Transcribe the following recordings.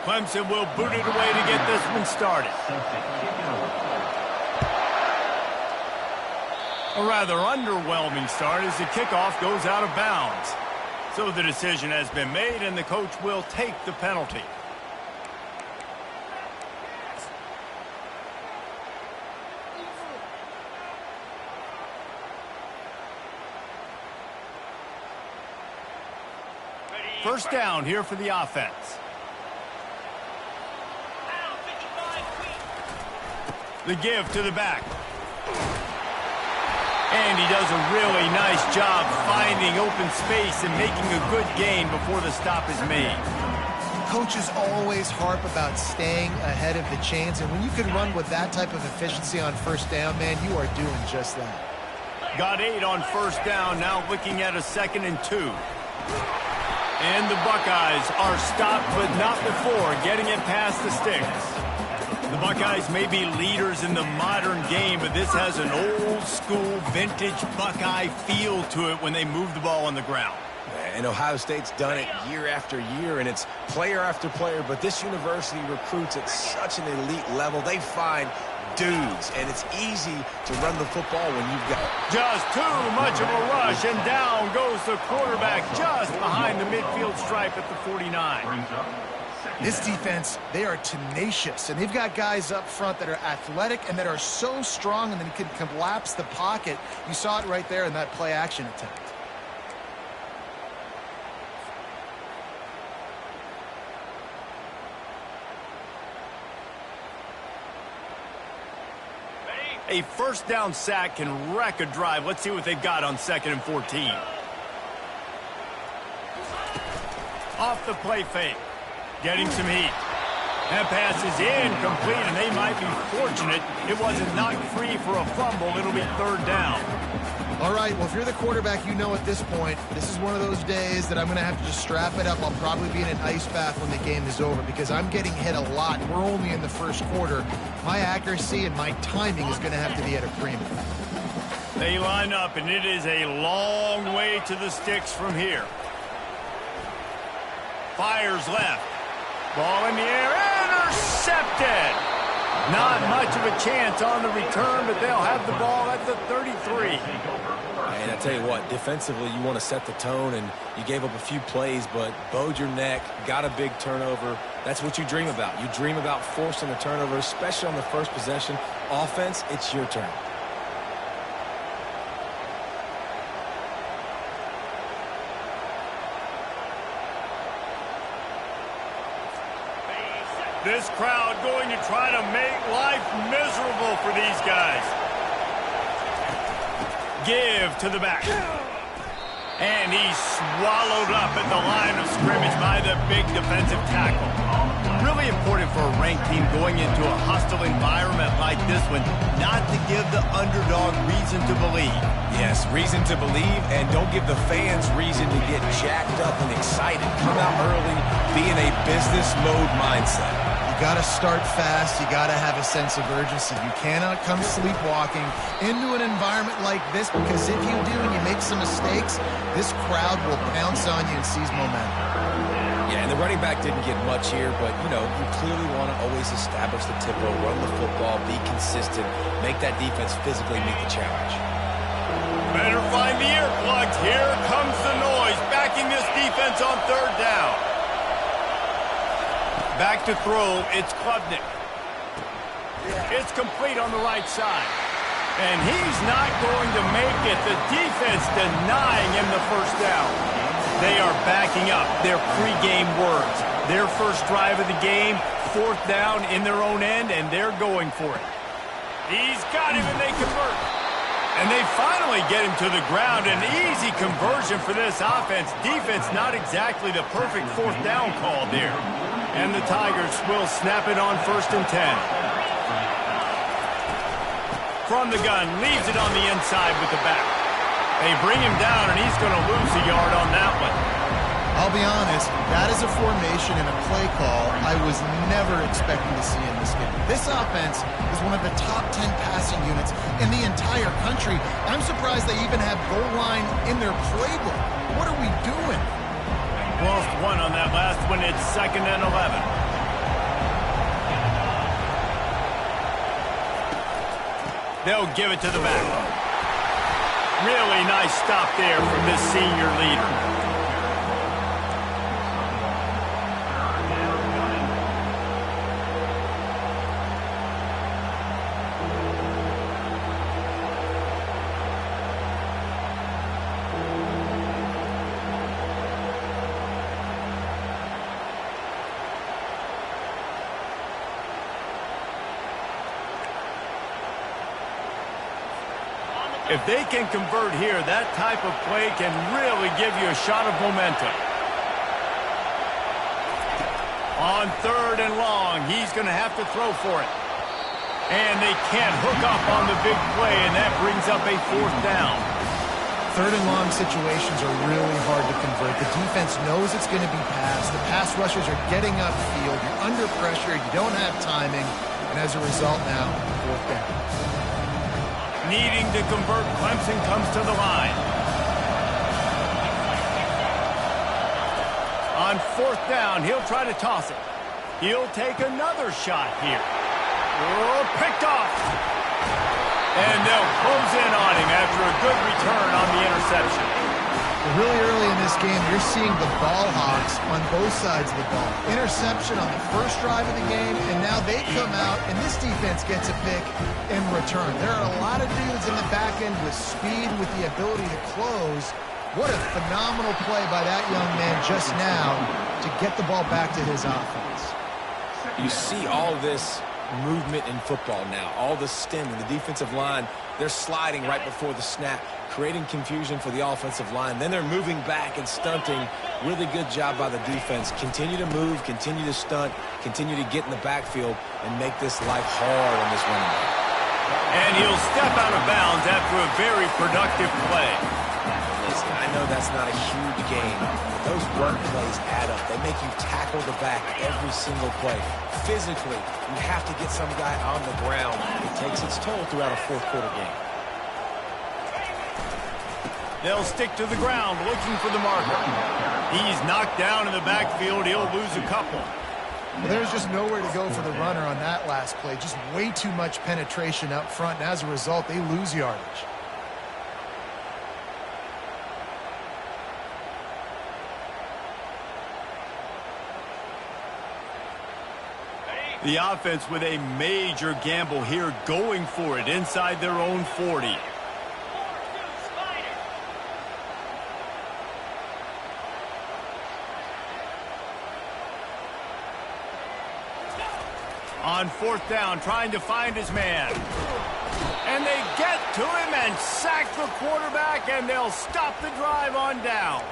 Clemson will boot it away to get this one started. A rather underwhelming start as the kickoff goes out of bounds. So the decision has been made, and the coach will take the penalty. First down here for the offense. The give to the back. And he does a really nice job finding open space and making a good gain before the stop is made. Coaches always harp about staying ahead of the chains, and when you can run with that type of efficiency on first down, man, you are doing just that. Got 8 on first down, now looking at a 2nd and 2. And the Buckeyes are stopped, but not before getting it past the sticks. The Buckeyes may be leaders in the modern game, but this has an old-school, vintage Buckeye feel to it when they move the ball on the ground. And Ohio State's done it year after year, and it's player after player, but this university recruits at such an elite level. They find dudes, and it's easy to run the football when you've got... Just too much of a rush, and down goes the quarterback just behind the midfield stripe at the 49. This defense, they are tenacious, and they've got guys up front that are athletic and that are so strong and then can collapse the pocket. You saw it right there in that play-action attempt. A first down sack can wreck a drive. Let's see what they've got on 2nd and 14. Off the play fake. Getting some heat. That pass is incomplete, and they might be fortunate it wasn't knocked free for a fumble. It'll be 3rd down. All right, well, if you're the quarterback, you know at this point, this is one of those days that I'm going to have to just strap it up. I'll probably be in an ice bath when the game is over because I'm getting hit a lot. We're only in the first quarter. My accuracy and my timing is going to have to be at a premium. They line up, and it is a long way to the sticks from here. Fires left. Ball in the air, intercepted. Not much of a chance on the return, but they'll have the ball at the 33. And I tell you what, defensively, you want to set the tone, and you gave up a few plays, but bowed your neck, got a big turnover. That's what you dream about. You dream about forcing a turnover, especially on the first possession. Offense, it's your turn. This crowd going to try to make life miserable for these guys. Give to the back. And he's swallowed up at the line of scrimmage by the big defensive tackle. Really important for a ranked team going into a hostile environment like this one, not to give the underdog reason to believe. Yes, reason to believe, and don't give the fans reason to get jacked up and excited. Come out early, be in a business mode mindset. You got to start fast. You got to have a sense of urgency. You cannot come sleepwalking into an environment like this because if you do and you make some mistakes, this crowd will pounce on you and seize momentum. Yeah, and the running back didn't get much here, but, you know, you clearly want to always establish the tempo, run the football, be consistent, make that defense physically meet the challenge. Better find the earplugs. Here comes the noise, backing this defense on 3rd down. Back to throw, it's Klubnik. It's complete on the right side. And he's not going to make it. The defense denying him the first down. They are backing up their pregame words. Their first drive of the game, 4th down in their own end, and they're going for it. He's got him, and they convert. And they finally get him to the ground. An easy conversion for this offense. Defense not exactly the perfect 4th down call there. And the Tigers will snap it on 1st and 10. From the gun, leaves it on the inside with the back. They bring him down, and he's going to lose a yard on that one. I'll be honest, that is a formation and a play call I was never expecting to see in this game. This offense is one of the top 10 passing units in the entire country. I'm surprised they even have goal line in their playbook. What are we doing? Lost one on that last one. It's 2nd and 11. They'll give it to the back. Really nice stop there from this senior leader. If they can convert here, that type of play can really give you a shot of momentum. On 3rd and long, he's going to have to throw for it. And they can't hook up on the big play, and that brings up a 4th down. 3rd and long situations are really hard to convert. The defense knows it's going to be passed. The pass rushers are getting upfield. You're under pressure. You don't have timing. And as a result now, 4th down. Needing to convert, Clemson comes to the line. On 4th down, he'll try to toss it. He'll take another shot here. Oh, picked off. And they'll close in on him after a good return on the interception. Really early in this game, you're seeing the ball hawks on both sides of the ball. Interception on the first drive of the game, and now they come out, and this defense gets a pick in return. There are a lot of dudes in the back end with speed, with the ability to close. What a phenomenal play by that young man just now to get the ball back to his offense. You see all this movement in football now, all the stemming, the defensive line, they're sliding right before the snap, creating confusion for the offensive line. Then they're moving back and stunting. Really good job by the defense. Continue to move, continue to stunt, continue to get in the backfield and make this life hard on this running back. And he'll step out of bounds after a very productive play. Listen, I know that's not a huge game, but those run plays add up. They make you tackle the back every single play. Physically, you have to get some guy on the ground. It takes its toll throughout a 4th quarter game. They'll stick to the ground looking for the marker. He's knocked down in the backfield. He'll lose a couple. Well, there's just nowhere to go for the runner on that last play. Just way too much penetration up front, and as a result, they lose yardage. The offense with a major gamble here, going for it inside their own 40. On 4th down, trying to find his man. And they get to him and sack the quarterback, and they'll stop the drive on downs.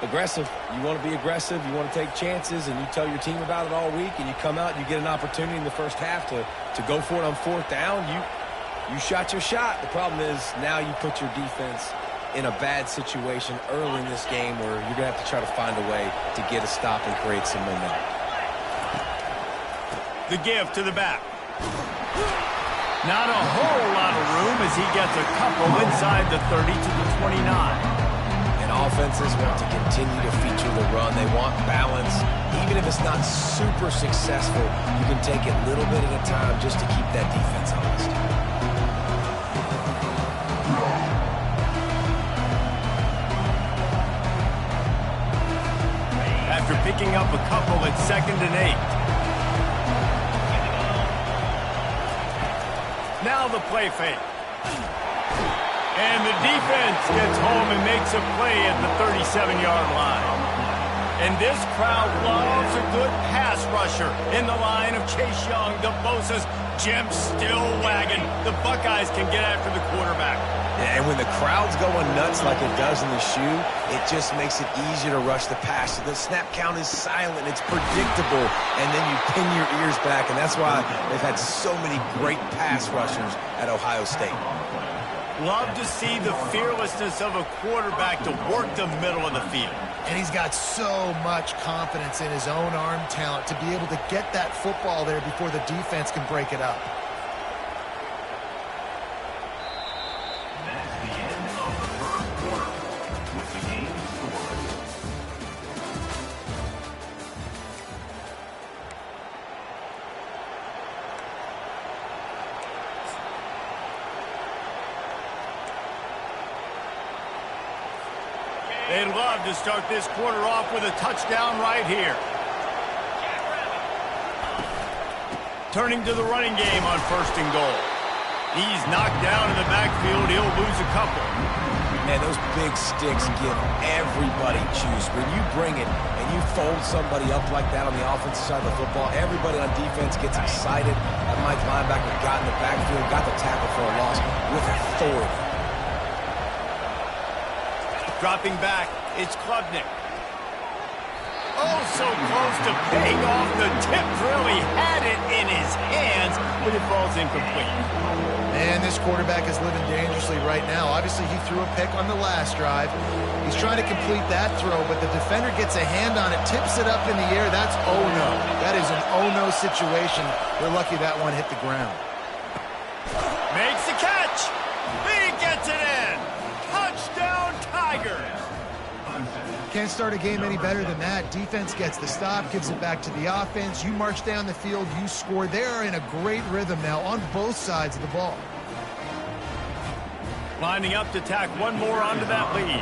Aggressive. You want to be aggressive. You want to take chances, and you tell your team about it all week, and you come out and you get an opportunity in the first half to go for it on 4th down. You shot your shot. The problem is now you put your defense in a bad situation early in this game where you're going to have to try to find a way to get a stop and create some momentum. The give to the back. Not a whole lot of room as he gets a couple inside the 30 to the 29. And offenses want to continue to feature the run. They want balance. Even if it's not super successful, you can take it little bit at a time just to keep that defense honest. After picking up a couple at 2nd and 8. Now the play fake. And the defense gets home and makes a play at the 37-yard line. And this crowd loves a good pass rusher in the line of Chase Young, the Bosa's, Jim still wagging. The Buckeyes can get after the quarterback. And when the crowd's going nuts like it does in the shoe, it just makes it easier to rush the pass. So the snap count is silent. It's predictable. And then you pin your ears back. And that's why they've had so many great pass rushers at Ohio State. Love to see the fearlessness of a quarterback to work the middle of the field. And he's got so much confidence in his own arm talent to be able to get that football there before the defense can break it up. They'd love to start this quarter off with a touchdown right here. Turning to the running game on 1st and goal. He's knocked down in the backfield. He'll lose a couple. Man, those big sticks give everybody juice. When you bring it and you fold somebody up like that on the offensive side of the football, everybody on defense gets excited. That Mike linebacker got in the backfield, got the tackle for a loss with authority. Dropping back, it's Klubnik. Oh, so close to paying off. The tip really had it in his hands, but it falls incomplete. Man, this quarterback is living dangerously right now. Obviously, he threw a pick on the last drive. He's trying to complete that throw, but the defender gets a hand on it, tips it up in the air. That's oh-no. That is an oh-no situation. They're lucky that one hit the ground. Makes the catch. He gets it in. Touchdown, Tigers. Can't start a game any better than that. Defense gets the stop, gives it back to the offense. You march down the field, you score. They're in a great rhythm now on both sides of the ball. Lining up to tack one more onto that lead.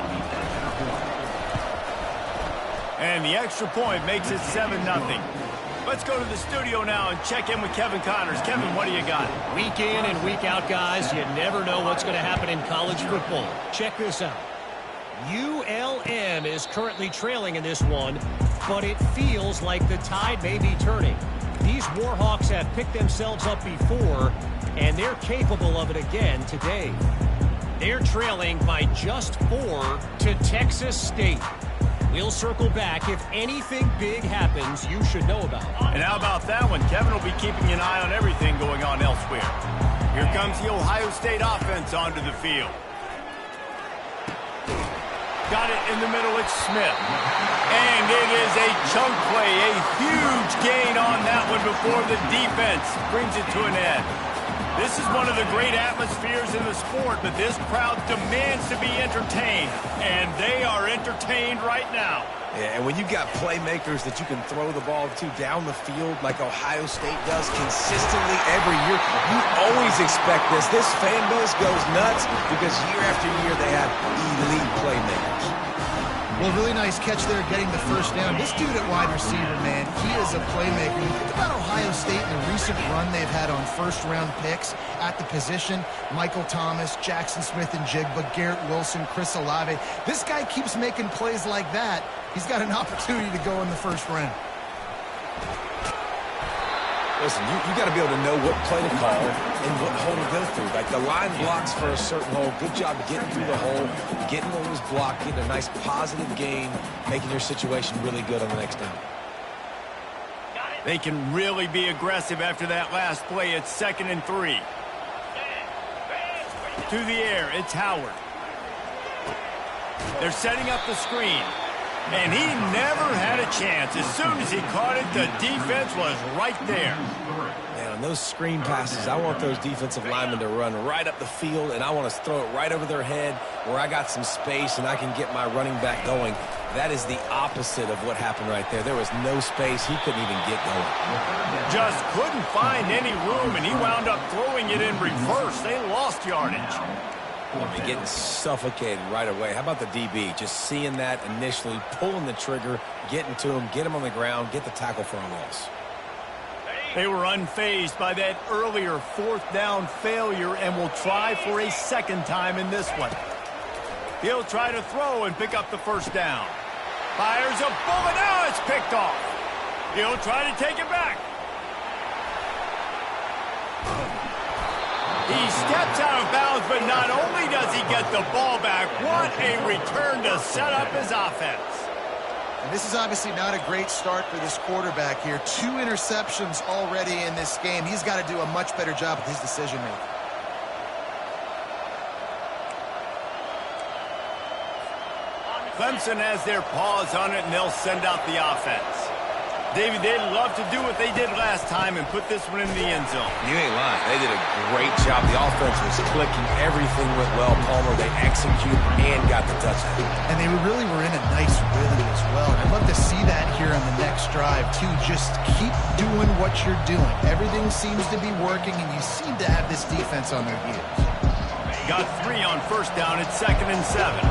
And the extra point makes it 7-0. Let's go to the studio now and check in with Kevin Connors. Kevin, what do you got? Week in and week out, guys, you never know what's going to happen in college football. Check this out. ULM is currently trailing in this one, but it feels like the tide may be turning. These Warhawks have picked themselves up before, and they're capable of it again today. They're trailing by just 4 to Texas State. We'll circle back. If anything big happens, you should know about it. And how about that one? Kevin will be keeping an eye on everything going on elsewhere. Here comes the Ohio State offense onto the field. Got it in the middle, it's Smith. And it is a chunk play, a huge gain on that one before the defense brings it to an end. This is one of the great atmospheres in the sport, but this crowd demands to be entertained, and they are entertained right now. Yeah, and when you got playmakers that you can throw the ball to down the field like Ohio State does consistently every year, you always expect this. This fan base goes nuts because year after year they have elite playmakers. Well, really nice catch there getting the first down. This dude at wide receiver, man, he is a playmaker. You think about Ohio State and the recent run they've had on first-round picks at the position. Michael Thomas, Jackson Smith-Njigba, Garrett Wilson, Chris Olave. This guy keeps making plays like that. He's got an opportunity to go in the first round. Listen, you got to be able to know what play to call and what hole to go through. Like the line blocks for a certain hole. Good job getting through the hole, getting what was blocked, getting a nice positive gain, making your situation really good on the next down. They can really be aggressive after that last play. It's 2nd and 3. To the air, it's Howard. They're setting up the screen. And he never had a chance. As soon as he caught it, the defense was right there. Man, on those screen passes, I want those defensive linemen to run right up the field, and I want to throw it right over their head where I got some space and I can get my running back going. That is the opposite of what happened right there. There was no space. He couldn't even get going. Just couldn't find any room, and he wound up throwing it in reverse. They lost yardage. Getting suffocated right away. How about the DB? Just seeing that initially, pulling the trigger, getting to him, get him on the ground, get the tackle for a loss. They were unfazed by that earlier 4th down failure and will try for a second time in this one. He'll try to throw and pick up the first down. Fires a bullet. Now it's picked off. He'll try to take it back. He steps out of bounds, but not only does he get the ball back, what a return to set up his offense. And this is obviously not a great start for this quarterback here. 2 interceptions already in this game. He's got to do a much better job with his decision-making. Clemson has their paws on it, and they'll send out the offense. David, they'd love to do what they did last time and put this one in the end zone. You ain't lying. They did a great job. The offense was clicking. Everything went well. Palmer, they executed and got the touchdown. And they really were in a nice rhythm as well. And I'd love to see that here on the next drive, too. Just keep doing what you're doing. Everything seems to be working, and you seem to have this defense on their heels. Got 3 on first down. It's 2nd and 7.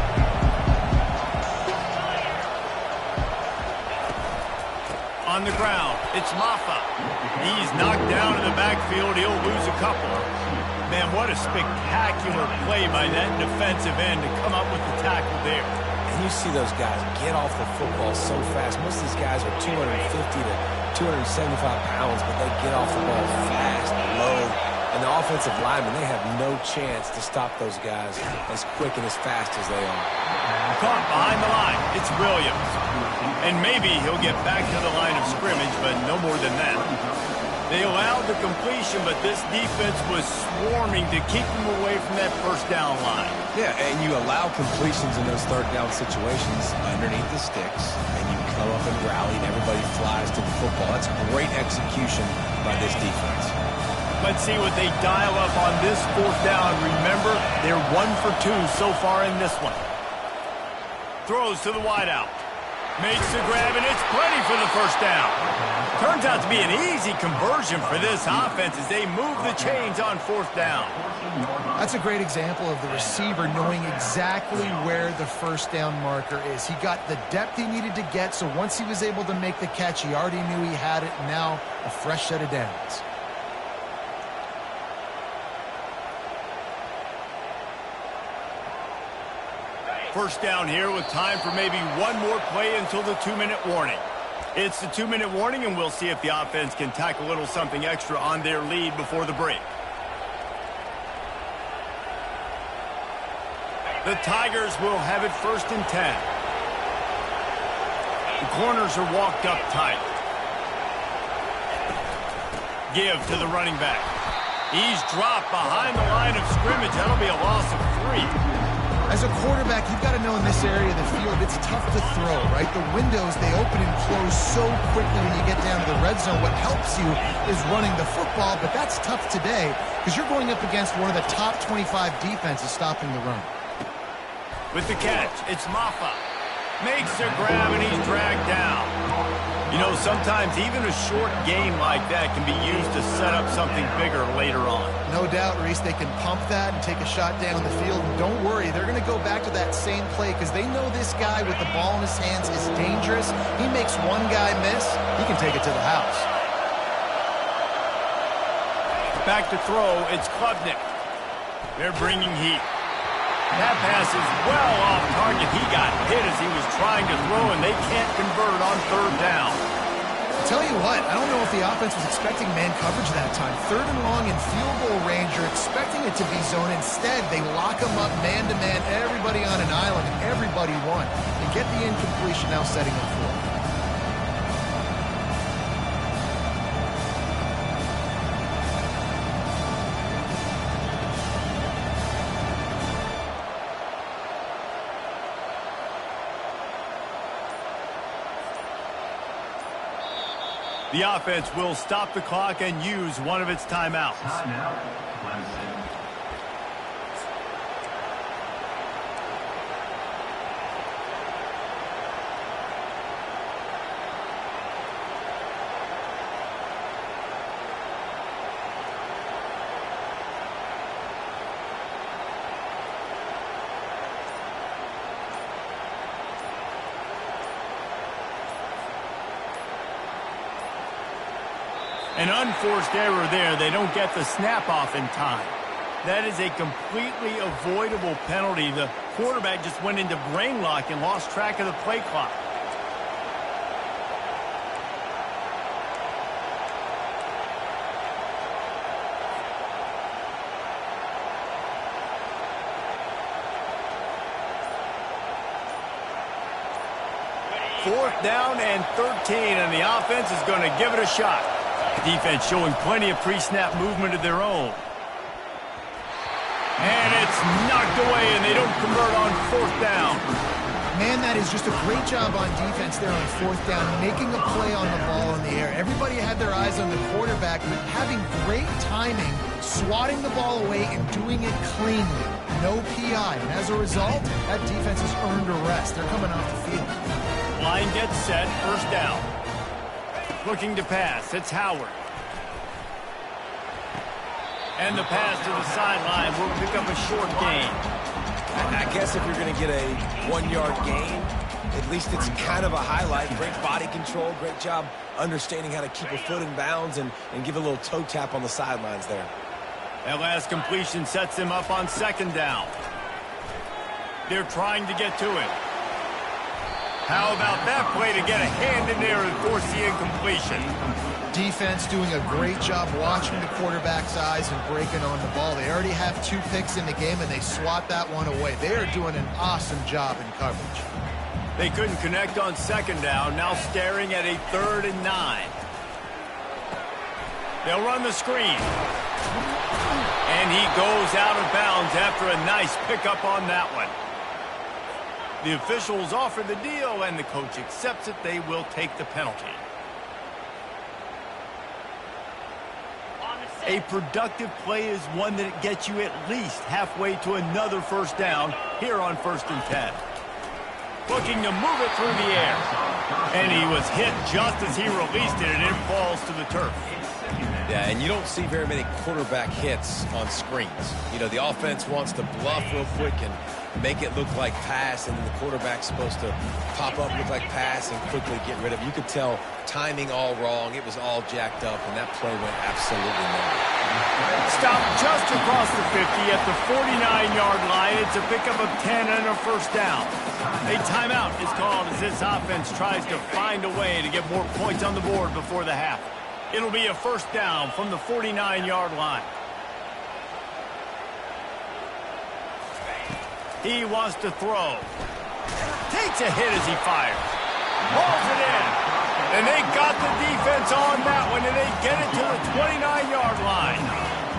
On the ground, it's Maffa. He's knocked down in the backfield. He'll lose a couple. Man, what a spectacular play by that defensive end to come up with the tackle there. And you see those guys get off the football so fast. Most of these guys are 250 to 275 pounds, but they get off the ball fast, low. And the offensive linemen, they have no chance to stop those guys as quick and as fast as they are. Caught behind the line. It's Williams. And maybe he'll get back to the line of scrimmage, but no more than that. They allowed the completion, but this defense was swarming to keep them away from that first down line. Yeah, and you allow completions in those third down situations underneath the sticks, and you come up and rally, and everybody flies to the football. That's great execution by this defense. Let's see what they dial up on this fourth down. Remember, they're 1 for 2 so far in this one. Throws to the wideout. Makes the grab, and it's plenty for the first down. Turns out to be an easy conversion for this offense as they move the chains on fourth down. That's a great example of the receiver knowing exactly where the first down marker is. He got the depth he needed to get, so once he was able to make the catch, he already knew he had it, and now a fresh set of downs. First down here with time for maybe one more play until the 2-minute warning. It's the 2-minute warning, and we'll see if the offense can tack a little something extra on their lead before the break. The Tigers will have it 1st and 10. The corners are walked up tight. Give to the running back. He's dropped behind the line of scrimmage. That'll be a loss of 3. As a quarterback, you've got to know in this area of the field, it's tough to throw, right? The windows, they open and close so quickly when you get down to the red zone. What helps you is running the football, but that's tough today because you're going up against one of the top 25 defenses stopping the run. With the catch, it's Maffa. Makes a grab, and he's dragged down. You know, sometimes even a short game like that can be used to set up something bigger later on. No doubt, Reese, they can pump that and take a shot down the field. And don't worry, they're going to go back to that same play because they know this guy with the ball in his hands is dangerous. He makes one guy miss, he can take it to the house. Back to throw, it's Klubnik. They're bringing heat. That pass is well off target. He got hit as he was trying to throw, and they can't convert on 3rd down. I'll tell you what, I don't know if the offense was expecting man coverage that time. 3rd and long in field goal range, you're expecting it to be zone. Instead, they lock them up man-to-man, everybody on an island, and everybody won. They get the incompletion now setting up for it. The offense will stop the clock and use one of its timeouts. Timeout, Clemson. An unforced error there. They don't get the snap off in time. That is a completely avoidable penalty. The quarterback just went into brain lock and lost track of the play clock. Fourth down and 13, and the offense is going to give it a shot. Defense showing plenty of pre-snap movement of their own. And it's knocked away, and they don't convert on 4th down. Man, that is just a great job on defense there on 4th down, making a play on the ball in the air. Everybody had their eyes on the quarterback, but having great timing, swatting the ball away, and doing it cleanly. No PI, and as a result, that defense has earned a rest. They're coming off the field. Line gets set, 1st down. Looking to pass, it's Howard. And the pass to the sideline will pick up a short gain. I guess if you're going to get a 1-yard gain, at least it's kind of a highlight. Great body control, great job understanding how to keep a foot in bounds and give a little toe tap on the sidelines there. That last completion sets him up on second down. They're trying to get to it. How about that play to get a hand in there and force the incompletion? Defense doing a great job watching the quarterback's eyes and breaking on the ball. They already have 2 picks in the game, and they swat that one away. They are doing an awesome job in coverage. They couldn't connect on second down, now staring at a 3rd and 9. They'll run the screen. And he goes out of bounds after a nice pickup on that one. The officials offer the deal, and the coach accepts it. They will take the penalty. A productive play is one that gets you at least halfway to another first down here on 1st and 10. Looking to move it through the air. And he was hit just as he released it, and it falls to the turf. Yeah, and you don't see very many quarterback hits on screens. You know, the offense wants to bluff real quick and make it look like pass, and then the quarterback's supposed to pop up, look like pass, and quickly get rid of it. You could tell timing all wrong. It was all jacked up, and that play went absolutely nowhere. Stopped just across the 50 at the 49-yard line. It's a pickup of 10 and a first down. A timeout is called as this offense tries to find a way to get more points on the board before the half. It'll be a first down from the 49-yard line. He wants to throw. Takes a hit as he fires. Hauls it in. And they got the defense on that one, and they get it to the 29-yard line.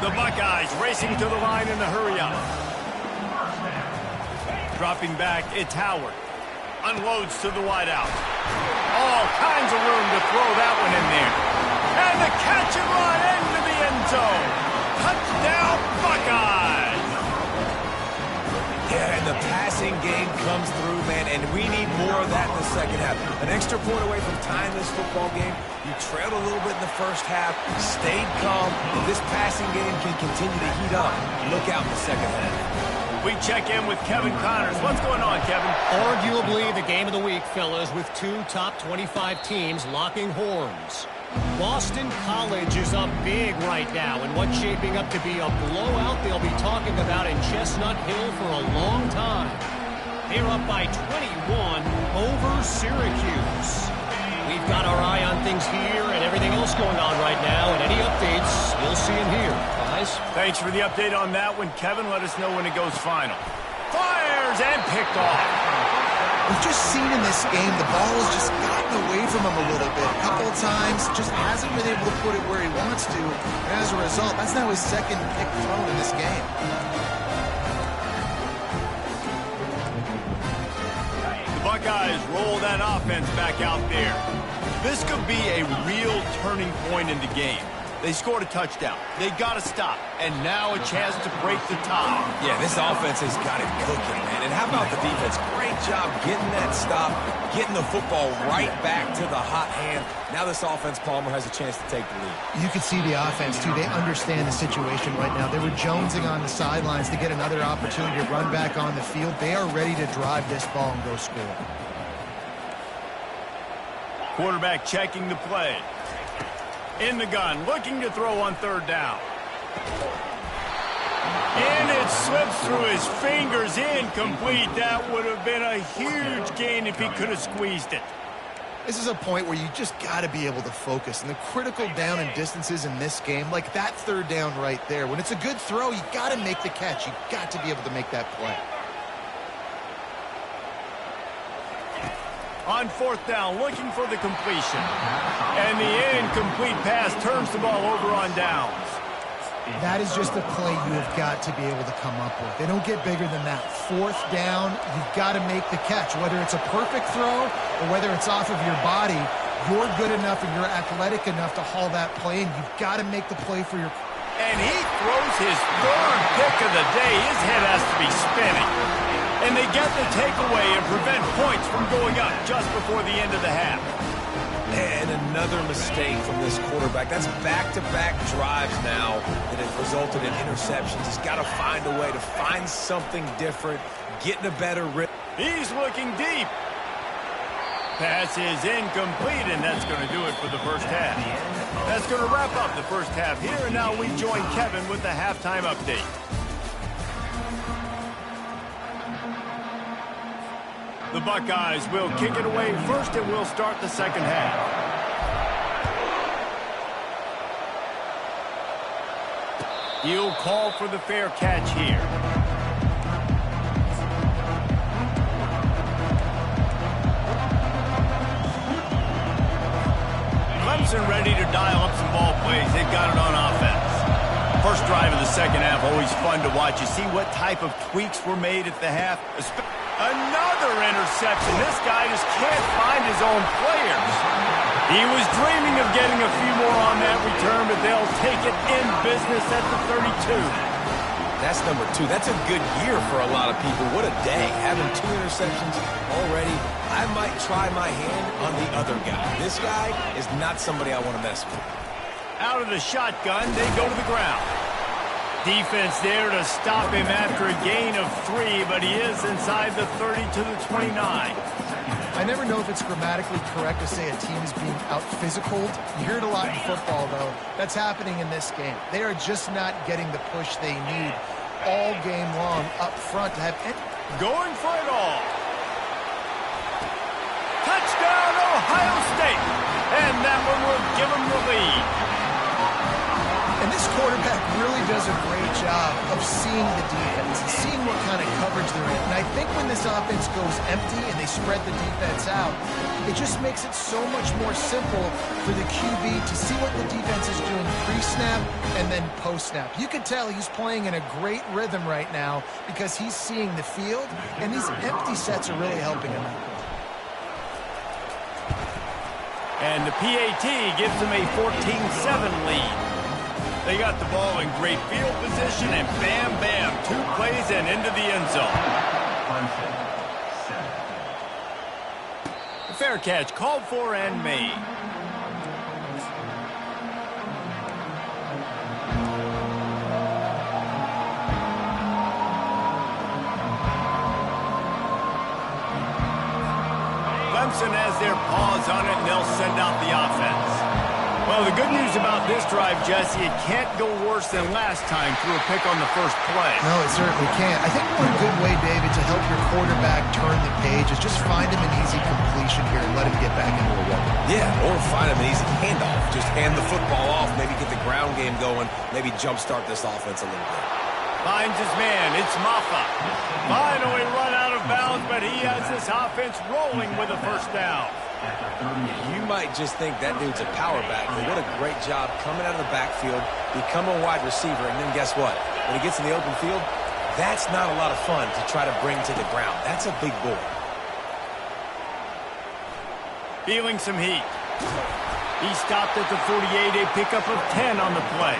The Buckeyes racing to the line in the hurry up. Dropping back, it's Howard. Unloads to the wideout. All kinds of room to throw that one in there. And the catch and run into the end zone. Touchdown, Buckeyes! Yeah, and the passing game comes through, man, and we need more of that in the second half. An extra point away from tying this football game. You trailed a little bit in the first half, stayed calm. This passing game can continue to heat up. Look out in the second half. We check in with Kevin Connors. What's going on, Kevin? Arguably the game of the week, fellas, with 2 top 25 teams locking horns. Boston College is up big right now in what's shaping up to be a blowout they'll be talking about in Chestnut Hill for a long time. They're up by 21 over Syracuse. We've got our eye on things here and everything else going on right now, and any updates, you'll see them here. Guys? Thanks for the update on that one, Kevin. Let us know when it goes final. Fires and picked off. We've just seen in this game the ball has just gotten away from him a little bit. A couple of times, just hasn't been able to put it where he wants to. And as a result, that's now his 2nd pick thrown in this game. The Buckeyes roll that offense back out there. This could be a real turning point in the game. They scored a touchdown. They got to stop. And now a chance to break the tie. Yeah, this offense has got it cooking, man. And how about the defense? Great job getting that stop, getting the football right back to the hot hand. Now this offense, Palmer, has a chance to take the lead. You can see the offense, too. They understand the situation right now. They were jonesing on the sidelines to get another opportunity to run back on the field. They are ready to drive this ball and go score. Quarterback checking the play. In the gun, looking to throw on 3rd down. And it slips through his fingers, incomplete. That would have been a huge gain if he could have squeezed it. This is a point where you just got to be able to focus. And the critical down and distances in this game, like that 3rd down right there, when it's a good throw, you got to make the catch. You got to be able to make that play. On 4th down, looking for the completion. And the incomplete pass turns the ball over on downs. That is just a play you have got to be able to come up with. They don't get bigger than that. 4th down, you've got to make the catch. Whether it's a perfect throw or whether it's off of your body, you're good enough and you're athletic enough to haul that play, and you've got to make the play for your... And he throws his 3rd pick of the day. His head has to be spinning. And they get the takeaway and prevent points from going up just before the end of the half. And another mistake from this quarterback. That's back-to-back drives now that have resulted in interceptions. He's got to find a way to find something different, get in a better rhythm. He's looking deep. Pass is incomplete, and that's going to do it for the first half. That's going to wrap up the first half here, and now we join Kevin with the halftime update. The Buckeyes will kick it away first, and we'll start the second half. He'll call for the fair catch here. Clemson ready to dial up some ball plays. They've got it on offense. First drive of the second half, always fun to watch. You see what type of tweaks were made at the half. Another interception. This guy just can't find his own players. He was dreaming of getting a few more on that return, but they'll take it in business at the 32. That's number 2. That's a good year for a lot of people. What a day. Having 2 interceptions already. I might try my hand on the other guy. This guy is not somebody I want to mess with. Out of the shotgun, they go to the ground. Defense there to stop him after a gain of 3, but he is inside the 30 to the 29. I never know if it's grammatically correct to say a team is being out-physicaled. You hear it a lot in football, though. That's happening in this game. They are just not getting the push they need all game long up front to have any... Going for it all. Touchdown, Ohio State. And that one will give them the lead. And this quarterback really does a great job of seeing the defense, seeing what kind of coverage they're in. And I think when this offense goes empty and they spread the defense out, it just makes it so much more simple for the QB to see what the defense is doing pre-snap and then post-snap. You can tell he's playing in a great rhythm right now because he's seeing the field, and these empty sets are really helping him out. And the PAT gives them a 14-7 lead. They got the ball in great field position, and bam, bam, 2 plays and into the end zone. The fair catch called for and made. Clemson has their paws on it, and they'll send out the offense. Well, the good news about this drive, Jesse, it can't go worse than last time through a pick on the first play. No, it certainly can't. I think one good way, David, to help your quarterback turn the page is just find him an easy completion here and let him get back into a rhythm. Yeah, or find him an easy handoff. Just hand the football off, maybe get the ground game going, maybe jumpstart this offense a little bit. Finds his man. It's Maffa. Finally run out of bounds, but he has this offense rolling with a first down. You might just think that dude's a power back, but what a great job coming out of the backfield, become a wide receiver, and then guess what? When he gets in the open field, that's not a lot of fun to try to bring to the ground. That's a big boy. Feeling some heat. He stopped at the 48, a pickup of 10 on the play.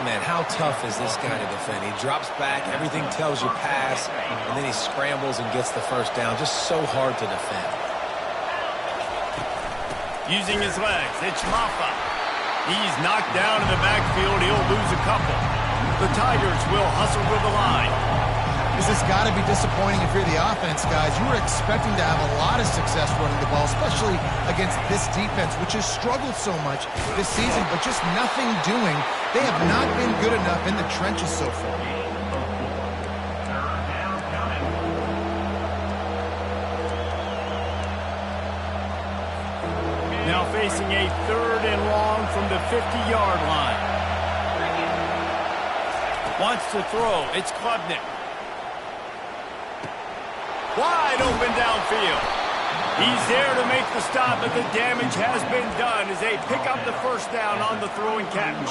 Man, how tough is this guy to defend? He drops back, everything tells you pass, and then he scrambles and gets the first down. Just so hard to defend. Using his legs, it's Maffa. He's knocked down in the backfield. He'll lose a couple. The Tigers will hustle to the line. This has got to be disappointing if you're the offense, guys. You were expecting to have a lot of success running the ball, especially against this defense, which has struggled so much this season, but just nothing doing. They have not been good enough in the trenches so far. Now facing a 3rd and long from the 50-yard line. Wants to throw. It's Klubnik. Wide open downfield. He's there to make the stop, but the damage has been done as they pick up the first down on the throw and catch.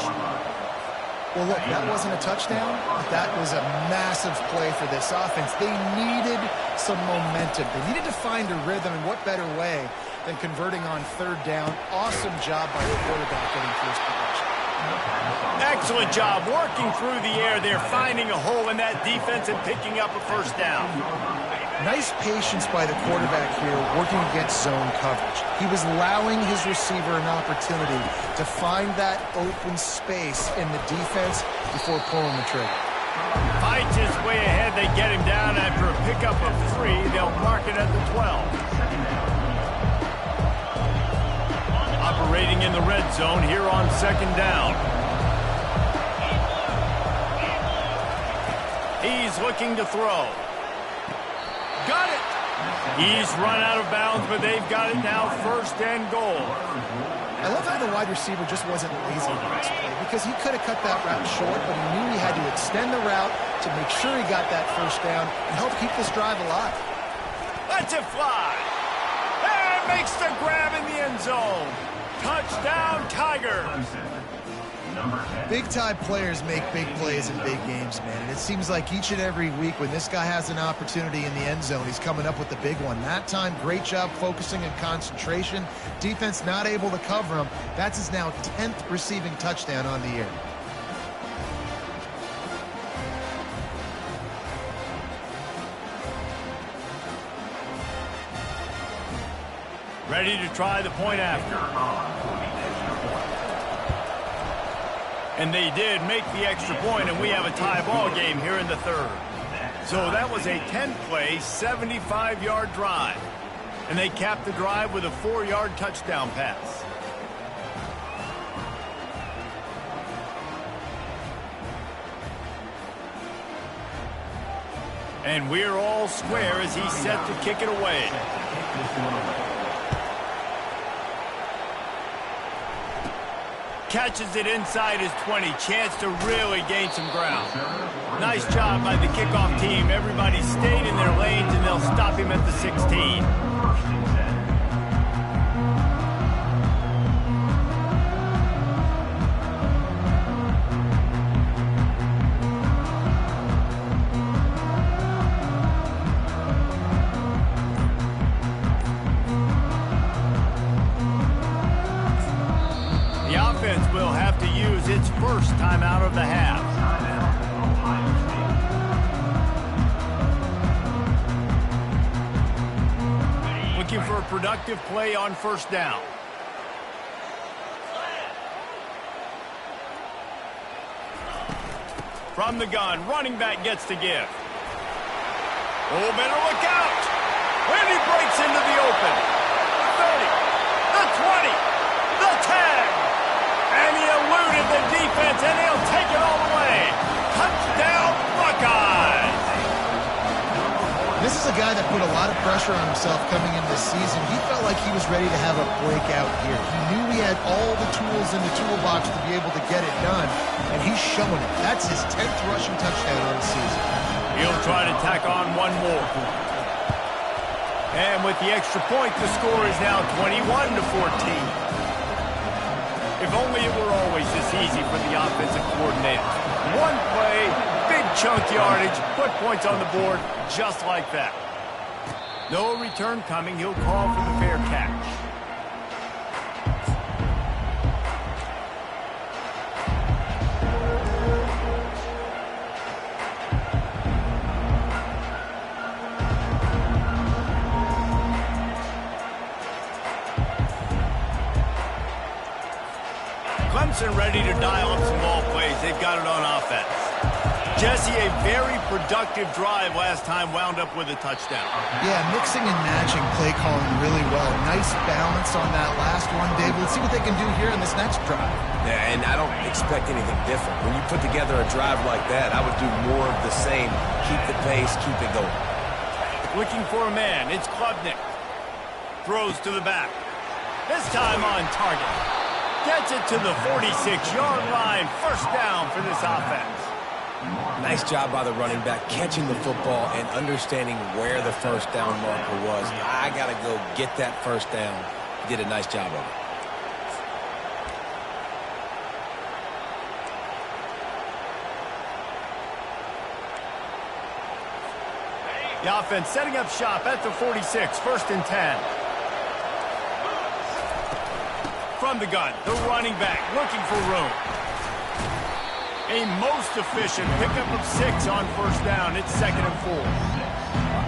Well, look, that wasn't a touchdown, but that was a massive play for this offense. They needed some momentum. They needed to find a rhythm, and what better way than converting on 3rd down. Awesome job by the quarterback getting through his progression. Excellent job working through the air. They're finding a hole in that defense and picking up a first down. Nice patience by the quarterback here working against zone coverage. He was allowing his receiver an opportunity to find that open space in the defense before pulling the trigger. Fights his way ahead. They get him down after a pickup of 3. They'll mark it at the 12. the red zone here on second down. He's looking to throw. Got it. He's run out of bounds, but they've got it now, first and goal. I love how the wide receiver just wasn't lazy in this play because he could have cut that route short, but he knew he had to extend the route to make sure he got that first down and help keep this drive alive. Lets it fly. And makes the grab in the end zone. Touchdown, Tigers. Big-time players make big plays in big games, man. And it seems like each and every week when this guy has an opportunity in the end zone, he's coming up with the big one. That time, great job focusing and concentration. Defense not able to cover him. That's his now 10th receiving touchdown on the year. Ready to try the point after. And they did make the extra point, and we have a tie ball game here in the third. So that was a 10-play, 75-yard drive. And they capped the drive with a 4-yard touchdown pass. And we're all square as he's set to kick it away. Catches it inside his 20. Chance to really gain some ground. Nice job by the kickoff team. Everybody stayed in their lanes, and they'll stop him at the 16. Will have to use its first timeout of the half. Looking for a productive play on first down. From the gun, running back gets to give. Oh, better look out! And he breaks into the open. The 30, the 20, the 10. And he eluded the defense, and he'll take it all the way. Touchdown, Buckeyes! This is a guy that put a lot of pressure on himself coming into this season. He felt like he was ready to have a breakout year. He knew he had all the tools in the toolbox to be able to get it done, and he's showing it. That's his 10th rushing touchdown on the season. He'll try to tack on one more. And with the extra point, the score is now 21-14. If only it were always this easy for the offensive coordinator. One play, big chunk yardage, put points on the board just like that. No return coming. He'll call for the fair catch. Clemson ready to dial up some ball plays. They've got it on offense. Jesse, a very productive drive last time wound up with a touchdown. Yeah, mixing and matching play calling really well. Nice balance on that last one, David. Let's see what they can do here in this next drive. Yeah, and I don't expect anything different. When you put together a drive like that, I would do more of the same. Keep the pace, keep it going. Looking for a man. It's Klubnik. Throws to the back. This time on target. Gets it to the 46-yard line. First down for this offense. Nice job by the running back catching the football and understanding where the first down marker was. I got to go get that first down. He did a nice job of it. The offense setting up shop at the 46, first and 10. From the gun, the running back looking for room. A most efficient pickup of 6 on first down. It's 2nd and 4.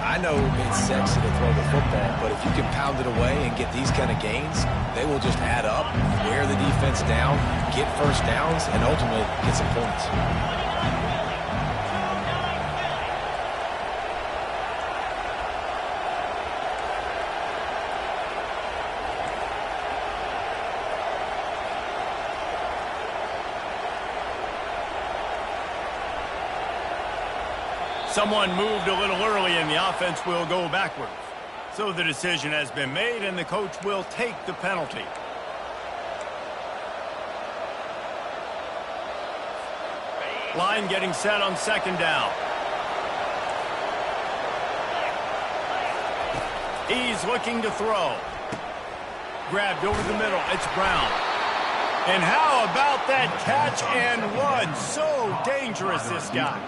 I know it's sexy to throw the football, but if you can pound it away and get these kind of gains, they will just add up, wear the defense down, get first downs, and ultimately get some points. Someone moved a little early and the offense will go backwards. So the decision has been made and the coach will take the penalty. Line getting set on second down. He's looking to throw. Grabbed over the middle. It's Brown. And how about that catch and run? So dangerous, this guy.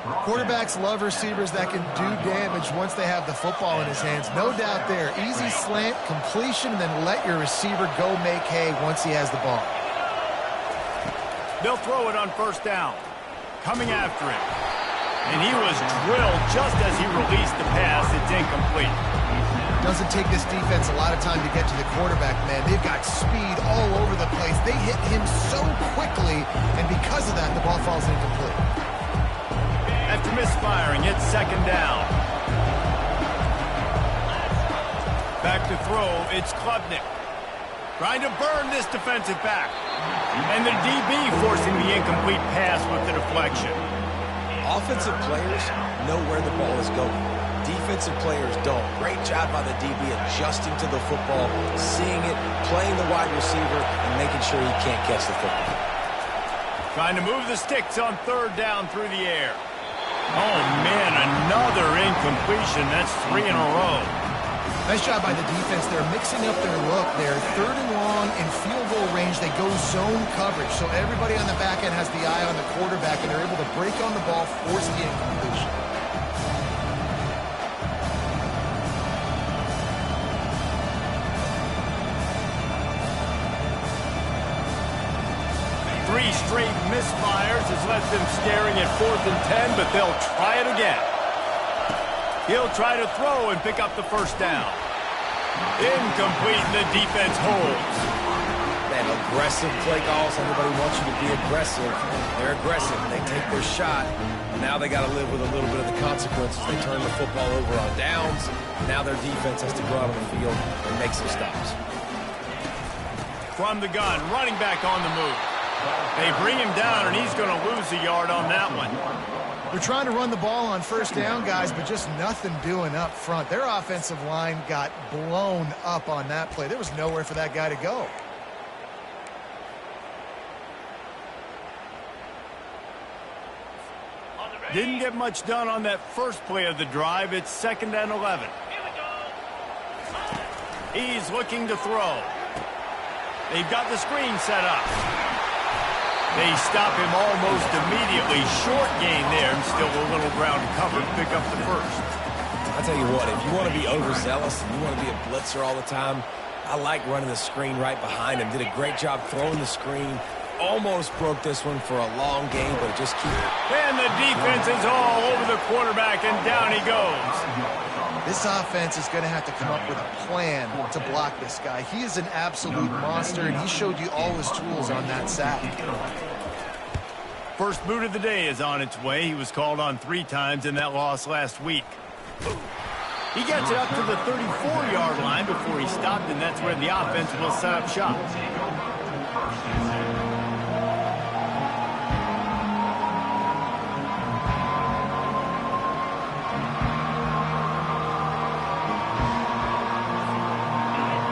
Quarterbacks love receivers that can do damage once they have the football in his hands. No doubt there. Easy slant, completion, then let your receiver go make hay once he has the ball. They'll throw it on first down. Coming after him. And he was drilled just as he released the pass. It's incomplete. Doesn't take this defense a lot of time to get to the quarterback, man. They've got speed all over the place. They hit him so quickly, and because of that, the ball falls incomplete. After misfiring, it's second down. Back to throw, it's Klubnik. Trying to burn this defensive back. And the DB forcing the incomplete pass with the deflection. Offensive players know where the ball is going. Defensive players don't. Great job by the DB adjusting to the football, seeing it, playing the wide receiver, and making sure he can't catch the football. Trying to move the sticks on third down through the air. Oh, man, another incompletion. That's 3 in a row. Nice job by the defense. They're mixing up their look there. Third and long in field goal range. They go zone coverage. So everybody on the back end has the eye on the quarterback, and they're able to break on the ball, force the incompletion. Three straight misfires has left them staring at 4th and 10, but they'll try it again. He'll try to throw and pick up the first down. Incomplete, and the defense holds. Man, aggressive play calls. Everybody wants you to be aggressive. They're aggressive. They take their shot. And now they got to live with a little bit of the consequences. They turn the football over on downs. Now their defense has to go out on the field and make some stops. From the gun, running back on the move. They bring him down, and he's going to lose a yard on that one. They're trying to run the ball on first down, guys, but just nothing doing up front. Their offensive line got blown up on that play. There was nowhere for that guy to go. Didn't get much done on that first play of the drive. It's 2nd and 11. He's looking to throw. They've got the screen set up. They stop him almost immediately. Short gain there, and still a little ground covered. Pick up the first. I'll tell you what, if you want to be overzealous and you want to be a blitzer all the time, I like running the screen right behind him. Did a great job throwing the screen. Almost broke this one for a long game, but it just keeps. And the defense is all over the quarterback, and down he goes. This offense is going to have to come up with a plan to block this guy. He is an absolute monster, and he showed you all his tools on that sack. First boot of the day is on its way. He was called on 3 times in that loss last week. He gets it up to the 34-yard line before he stopped, and that's where the offense will set up shop.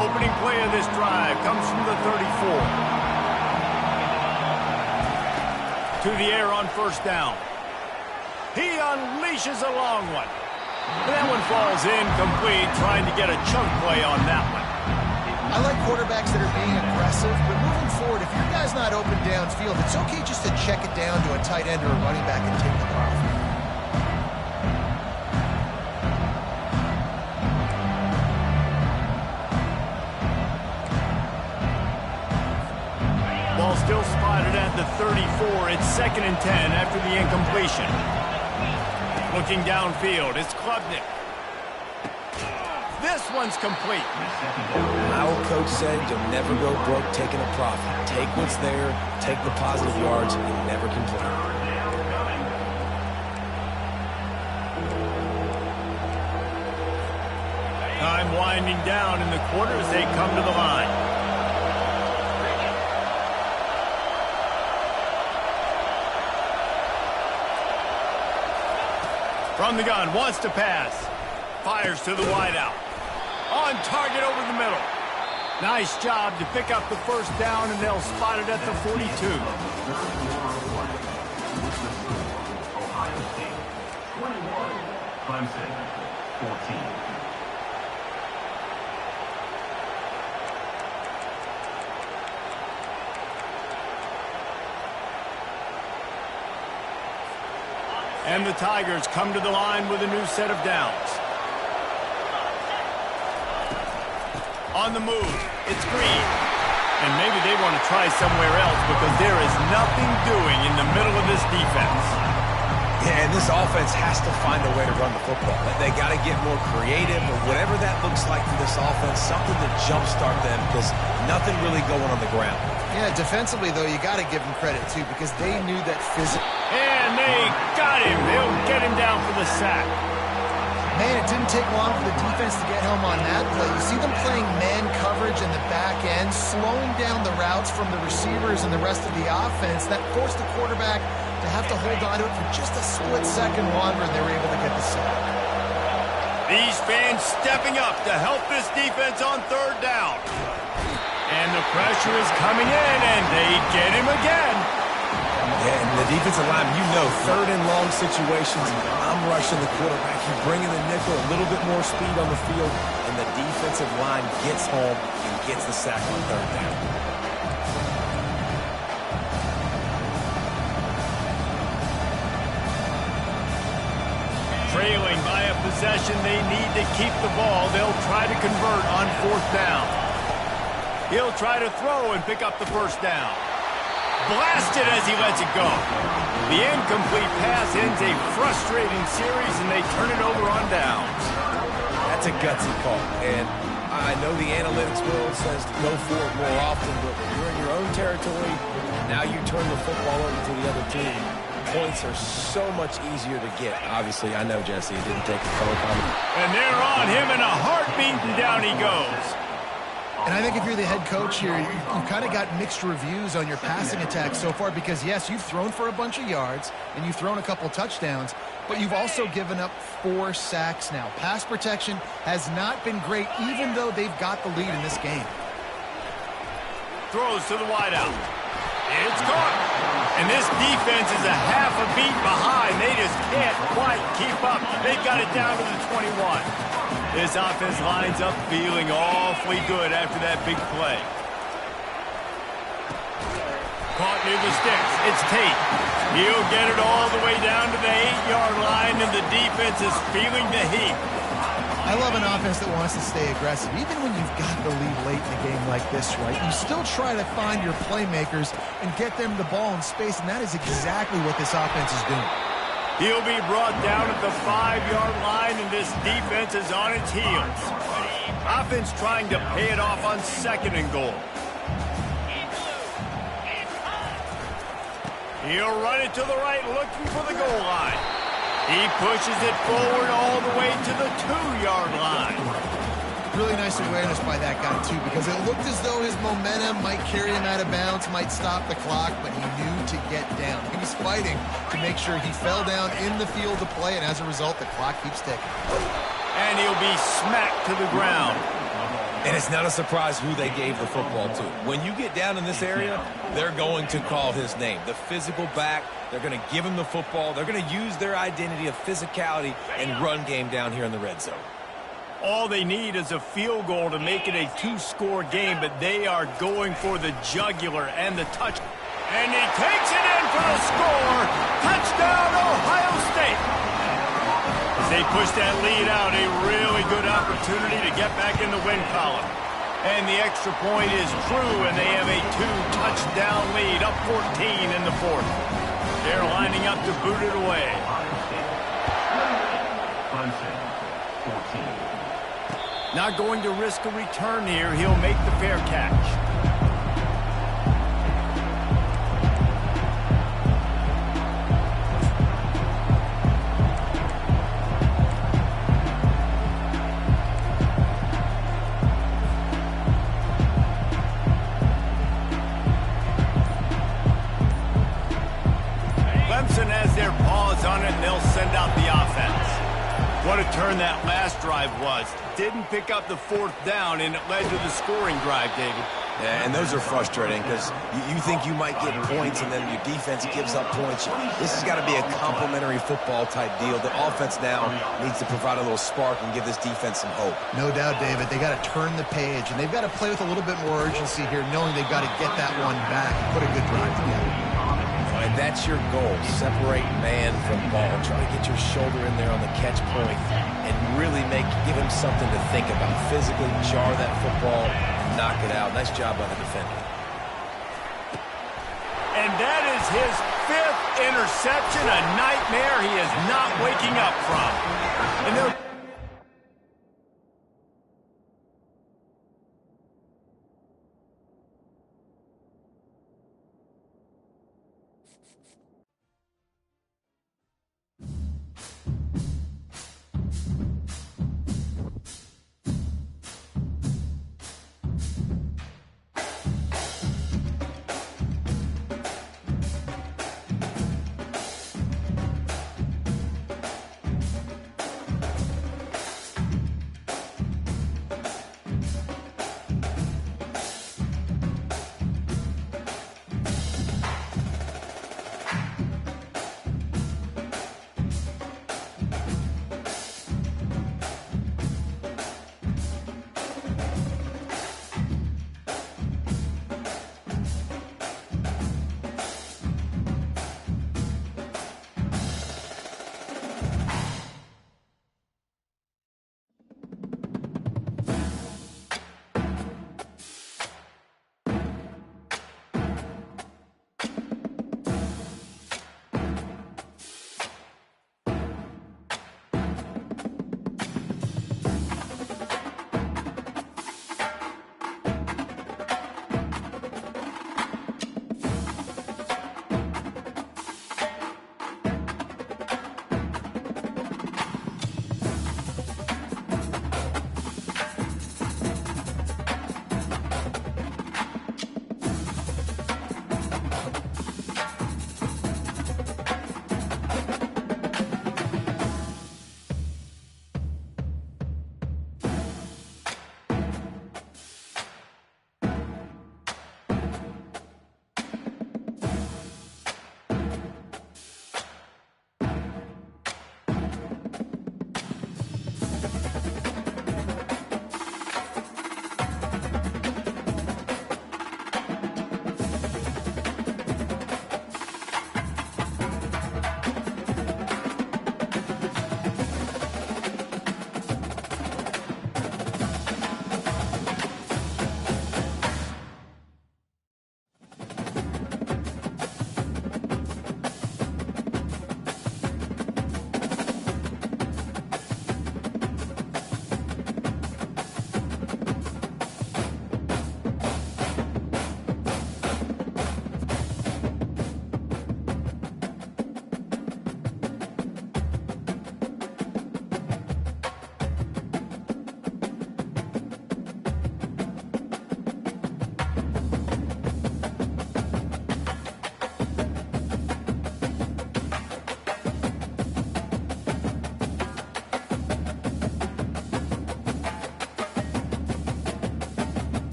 Opening play of this drive comes from the 34. To the air on first down. He unleashes a long one. That one falls incomplete, trying to get a chunk play on that one. I like quarterbacks that are being aggressive, but moving forward, if your guy's not open downfield, it's okay just to check it down to a tight end or a running back and take the profit. Ball still spotted at the 34. It's 2nd and 10 after the incompletion. Looking downfield, it's Klubnik. This one's complete. My old coach said you'll never go broke taking a profit. Take what's there, take the positive yards, and never complain. Time winding down in the quarter as they come to the line. From the gun, wants to pass. Fires to the wideout. On target over the middle. Nice job to pick up the first down, and they'll spot it at the 42. Ohio State, 21. Clemson, 14. And the Tigers come to the line with a new set of downs. On the move, it's Green. And maybe they want to try somewhere else because there is nothing doing in the middle of this defense. Yeah, and this offense has to find a way to run the football. They got to get more creative, or whatever that looks like for this offense, something to jumpstart them, because nothing really going on the ground. Yeah, defensively, though, you got to give them credit, too, because they knew that physical. And they got him. They'll get him down for the sack. Man, it didn't take long for the defense to get home on that play. You see them playing man coverage in the back end, slowing down the routes from the receivers and the rest of the offense. That forced the quarterback to have to hold on to it for just a split second longer, and they were able to get the sack. These fans stepping up to help this defense on third down. And the pressure is coming in, and they get him again. Yeah, and the defensive line, you know, third and long situations, I'm rushing the quarterback. You bring in the nickel, a little bit more speed on the field, and the defensive line gets home and gets the sack on third down. Trailing by a possession, they need to keep the ball. They'll try to convert on fourth down. He'll try to throw and pick up the first down. Blasted as he lets it go. The incomplete pass ends a frustrating series, and they turn it over on downs. That's a gutsy call, and I know the analytics world says to go for it more often, but when you're in your own territory, now you turn the football over to the other team. Points are so much easier to get. Obviously, I know, Jesse, it didn't take a color comment. And they're on him in a heartbeat, and down he goes. And I think if you're the head coach here, you've kind of got mixed reviews on your passing attack so far because, yes, you've thrown for a bunch of yards and you've thrown a couple touchdowns, but you've also given up 4 sacks now. Pass protection has not been great, even though they've got the lead in this game. Throws to the wideout. It's caught. And this defense is a half a beat behind. They just can't quite keep up. They've got it down to the 21. This offense lines up feeling awfully good after that big play. Caught near the sticks. It's Tate. He'll get it all the way down to the 8-yard line, and the defense is feeling the heat. I love an offense that wants to stay aggressive. Even when you've got the lead late in a game like this, right, you still try to find your playmakers and get them the ball in space, and that is exactly what this offense is doing. He'll be brought down at the 5-yard line, and this defense is on its heels. Offense trying to pay it off on second and goal. He'll run it to the right, looking for the goal line. He pushes it forward all the way to the 2-yard line. Really nice awareness by that guy, too, because it looked as though his momentum might carry him out of bounds, might stop the clock, but he knew to get down. He was fighting to make sure he fell down in the field to play, and as a result, the clock keeps ticking. And he'll be smacked to the ground. And it's not a surprise who they gave the football to. When you get down in this area, they're going to call his name. The physical back, they're going to give him the football. They're going to use their identity of physicality and run game down here in the red zone. All they need is a field goal to make it a 2-score game, but they are going for the jugular and the touch. And he takes it in for the score. Touchdown, Ohio State. As they push that lead out, a really good opportunity to get back in the win column. And the extra point is true, and they have a 2-touchdown lead, up 14 in the fourth. They're lining up to boot it away. Clemson, 14. Not going to risk a return here. He'll make the fair catch. Clemson has their paws on it, and they'll send out the offense. return that last drive was. Didn't pick up the fourth down, and it led to the scoring drive, David. Yeah, and those are frustrating because you think you might get points and then your defense gives up points. This has got to be a complementary football type deal. The offense now needs to provide a little spark and give this defense some hope. No doubt, David. They got to turn the page, and they've got to play with a little bit more urgency here, knowing they've got to get that one back and put a good drive together. And that's your goal. Separate man from ball. Try to get your shoulder in there on the catch point and really give him something to think about. Physically jar that football and knock it out. Nice job by the defender. And that is his 5th interception, a nightmare he is not waking up from. And they're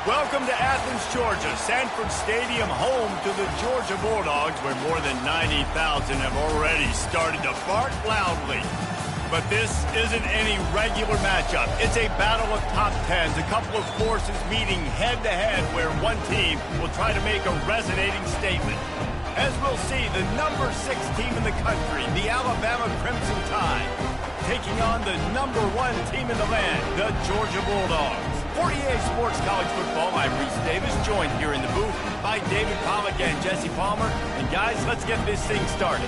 Welcome to Athens, Georgia, Sanford Stadium, home to the Georgia Bulldogs, where more than 90,000 have already started to bark loudly. But this isn't any regular matchup. It's a battle of top tens, a couple of forces meeting head-to-head where one team will try to make a resonating statement. As we'll see, the number 6 team in the country, the Alabama Crimson Tide, taking on the number 1 team in the land, the Georgia Bulldogs. 48 Sports College Football, I'm Reese Davis, joined here in the booth by David Pollack and Jesse Palmer. And guys, let's get this thing started.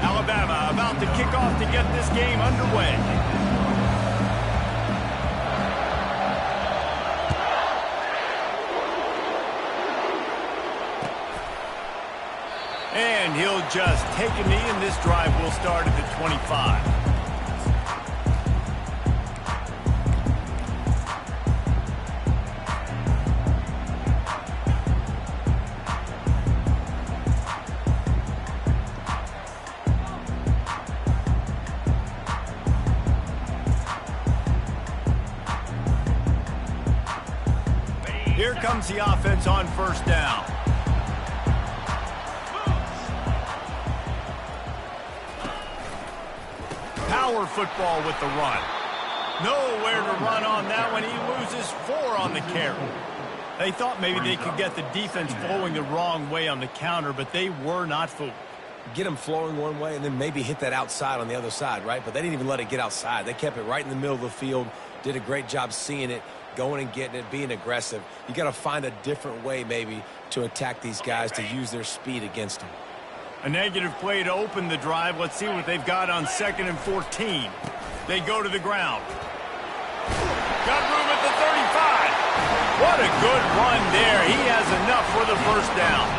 Alabama about to kick off to get this game underway. And he'll just take a knee, and this drive will start at the 25. Here comes the offense on first down. Power football with the run. Nowhere to run on that one. He loses 4 on the carry. They thought maybe they could get the defense flowing the wrong way on the counter, but they were not fooled. Get them flowing one way and then maybe hit that outside on the other side, right? But they didn't even let it get outside. They kept it right in the middle of the field, did a great job seeing it, going and getting it, being aggressive. You got to find a different way maybe to attack these guys, to use their speed against them. A negative play to open the drive. Let's see what they've got on 2nd and 14. They go to the ground. Got room at the 35. What a good run there. He has enough for the first down.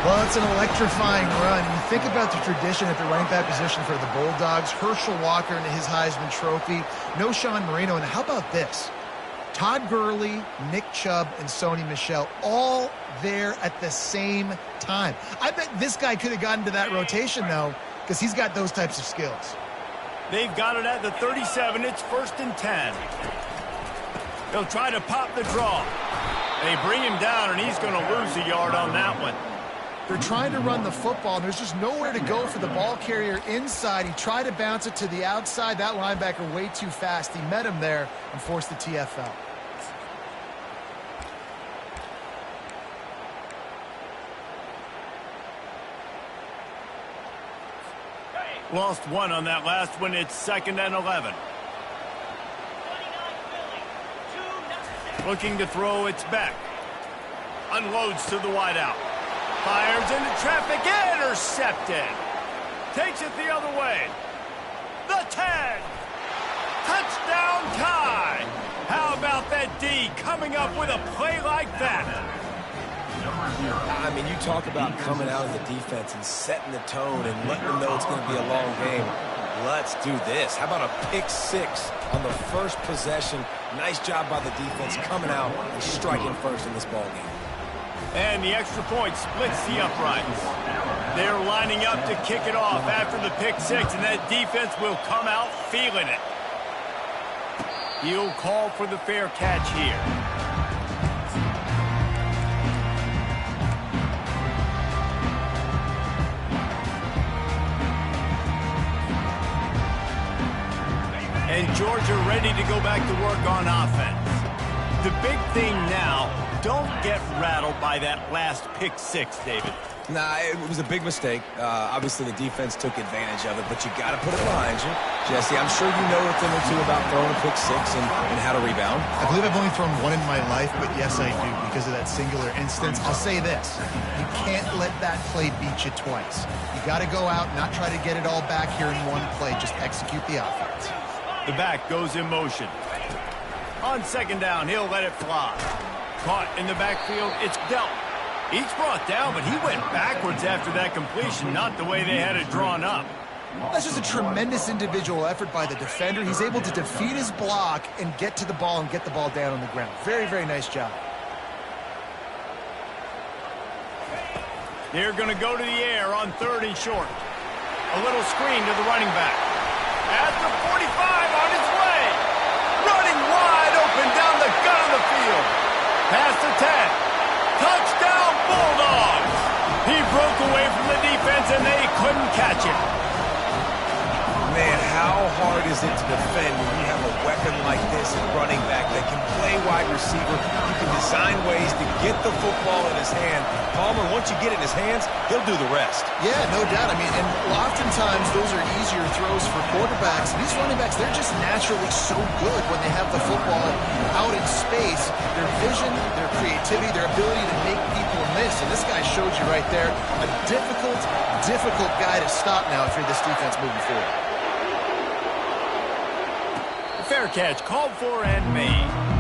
Well, it's an electrifying run. You think about the tradition at the running back position for the Bulldogs. Herschel Walker and his Heisman Trophy. No Sean Marino. And how about this? Todd Gurley, Nick Chubb, and Sony Michel all there at the same time. I bet this guy could have gotten to that rotation, though, because he's got those types of skills. They've got it at the 37. It's 1st and 10. They'll try to pop the draw. They bring him down, and he's going to lose a yard on that one. They're trying to run the football, and there's just nowhere to go for the ball carrier inside. He tried to bounce it to the outside. That linebacker way too fast. He met him there and forced the TFL. Lost one on that last one. It's 2nd and 11. Looking to throw, it's back. Unloads to the wideout. Fires into traffic, intercepted. Takes it the other way. The 10. Touchdown tie. How about that D coming up with a play like that? I mean, you talk about coming out of the defense and setting the tone and letting them know it's going to be a long game. Let's do this. How about a pick six on the first possession? Nice job by the defense coming out and striking first in this ball game. And the extra point splits the uprights. They're lining up to kick it off after the pick six, and that defense will come out feeling it. He'll call for the fair catch here. And Georgia ready to go back to work on offense. The big thing now, don't get rattled by that last pick six, David. Nah, it was a big mistake. Obviously, the defense took advantage of it, but you got to put it behind you. Jesse, I'm sure you know a thing or two about throwing a pick six and how to rebound. I believe I've only thrown one in my life, but yes, I do because of that singular instance. I'll say this. You can't let that play beat you twice. You got to go out, not try to get it all back here in one play. Just execute the offense. The back goes in motion. On 2nd down, he'll let it fly. Caught in the backfield, it's dealt. Each brought down, but he went backwards after that completion, not the way they had it drawn up. That's just a tremendous individual effort by the defender. He's able to defeat his block and get to the ball and get the ball down on the ground. Very, very nice job. They're going to go to the air on 3rd and short. A little screen to the running back. At the 45 on his way. Running wide open down the gut of the field. Past the 10. Touchdown, Bulldogs! He broke away from the defense, and they couldn't catch him. Man, how hard is it to defend when you have a weapon like this at running back that can play wide receiver? You can design ways to get the football in his hand. Palmer, once you get it in his hands, he'll do the rest. Yeah, no doubt. I mean, and oftentimes those are easier throws for quarterbacks. These running backs, they're just naturally so good when they have the football out in space. Their vision, their creativity, their ability to make people miss. And this guy showed you right there, a difficult guy to stop now if you're this defense moving forward. Fair catch called for and made.